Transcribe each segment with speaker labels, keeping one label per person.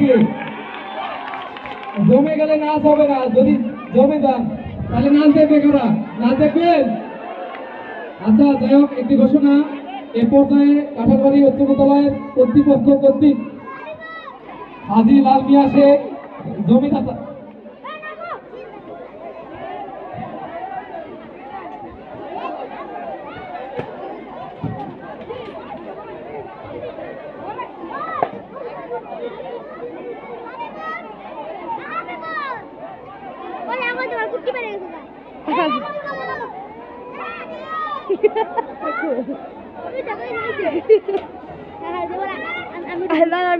Speaker 1: নাকি? জমে গেলে নাচ হবে না, যদি জমে যান তাহলে নাচ দেখবে কারা? নাচ দেখবেন? আচ্ছা, যাই হোক, একটি ঘোষণা। এ পর্যায়ে কাঁঠালবাড়ি উচ্চ বিদ্যালয়ের কর্তৃপক্ষ কর্তৃক হাজী লাল মিয়া শেখ জমিদাতা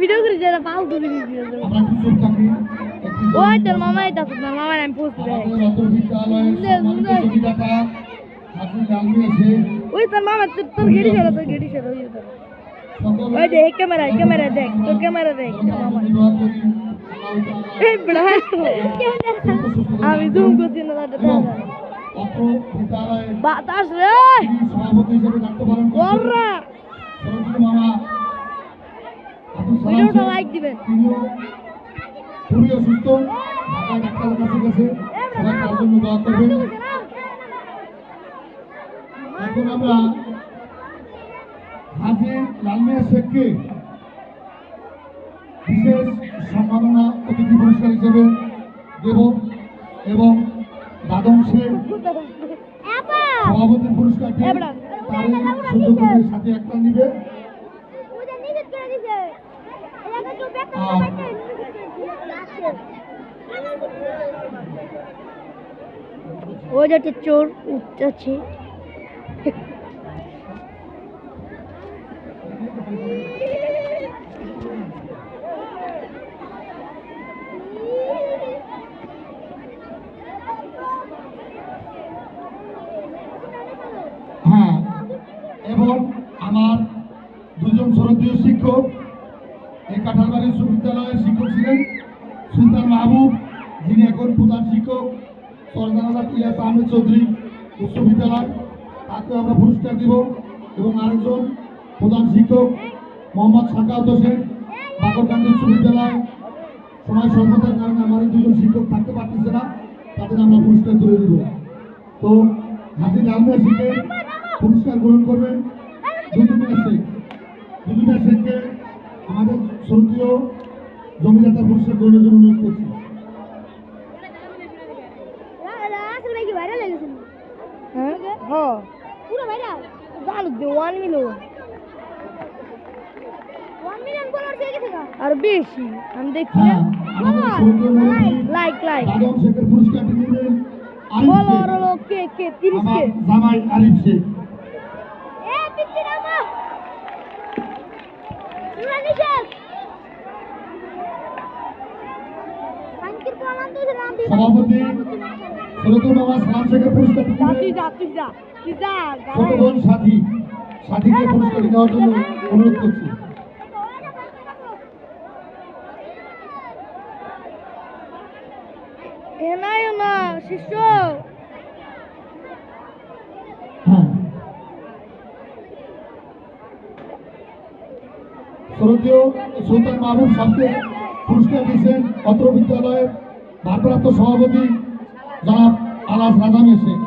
Speaker 2: ভিডিও করে যারা পাও করে ওই তোর মামা এটা তোর মামার আমি পোস্ট দেই ওই তোর মামা তোর গেড়ি চলো ওই দেখ ক্যামেরা দেখ তোর ক্যামেরা দেখ মামা এই বড়া আমি জুম করছি না দাদা বাতাস রে ওরা ভিডিওটা লাইক দিবেন।
Speaker 3: খুবই অসুস্থ, ডাক্তারের কাছে গেছে, সবাই তার জন্য দোয়া করবেন। এখন আমরা হাজী লাল মিয়া শেখকে বিশেষ সম্মাননা অতিথি পুরস্কার হিসেবে দেব এবং দাদম শেখ সভাপতির পুরস্কারটি তার সুযোগের সাথে একটা নিবে।
Speaker 2: ওই যে চোর উঠছে
Speaker 3: হ্যাঁ, এবং আমার দুজন শ্রদ্ধেয় শিক্ষক এই কাঁঠালবাড়ি উচ্চ বিদ্যালয়ের শিক্ষক ছিলেন সুলতান মাহবুব, যিনি এখন প্রধান শিক্ষক সরদানাবাদ ইলিয়াস আহমেদ চৌধুরী উচ্চ বিদ্যালয়, তাকে আমরা পুরস্কার দিব। এবং আরেকজন প্রধান শিক্ষক মোহাম্মদ সাকাউত হোসেন বাকরকান্দি উচ্চ বিদ্যালয়, সময় স্বল্পতার কারণে আমার এই দুজন শিক্ষক থাকতে পারতেছে না, তাদের আমরা পুরস্কার তুলে দিব। তো হাজী লাল মিয়া শেখের পুরস্কার গ্রহণ করবেন দুদুমিয়া শেখকে আমাদের শ্রদ্ধেয় জমিদাতা পুরস্কার গ্রহণের জন্য অনুরোধ করছি।
Speaker 2: আর বেশি আমি দেখছি লাইক
Speaker 3: দাদম শেখের পুরস্কারটি নেবেন
Speaker 2: কে 30 কে
Speaker 3: জামাই আরিফ শেখ। সভাপতি ছোট মামা সালাম শেখের পুরস্কার ছোট বোন সাথীকে পুরস্কার দেওয়ার জন্য অনুরোধ করছি।
Speaker 2: শিষ্য
Speaker 3: শ্রদ্ধেয় সুলতান মাহবুব সাহেবকে পুরস্কার দিয়েছেন অত্র বিদ্যালয়ের ভারপ্রাপ্ত সভাপতি জনাব আলাস রাজা মিয়া শেখ।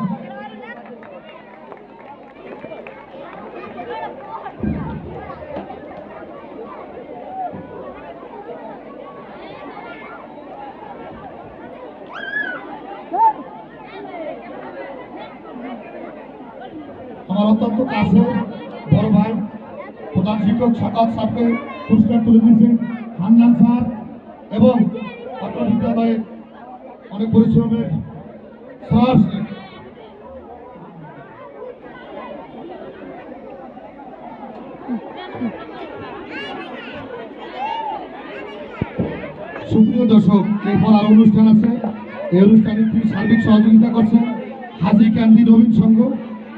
Speaker 3: আমার অত্যন্ত কাছে বড় ভাই প্রধান শিক্ষক সাকাত সাহেবকে পুরস্কার তুলে দিয়েছেন হান্নান স্যার এবং অত্র বিদ্যালয়ের অনেক পরিশ্রমের স্যার। সুপ্রিয় দর্শক, এরপর আরো অনুষ্ঠান আছে। এই অনুষ্ঠানটি সার্বিক সহযোগিতা করছেন হাজী কান্দি নবীন সংঘ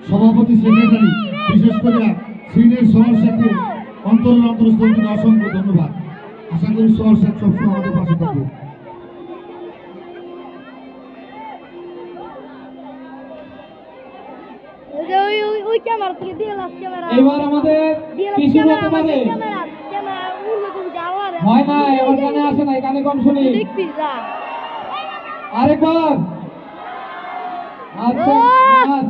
Speaker 3: সভাপতি সেক্রেটারি, বিশেষ করে সিনিয়র সমস্যাকে অন্তরস্থল থেকে অসংখ্য ধন্যবাদ। আশা করি সমস্যা সবসময় আমাদের পাশে থাকবে।
Speaker 1: এবার আমাদের কিছু হতে পারে। হয় না, আমার কানে আসে নাই, কানে কম শুনি।
Speaker 2: দেখবি যা
Speaker 1: আরেকবার। আচ্ছা, নাচ।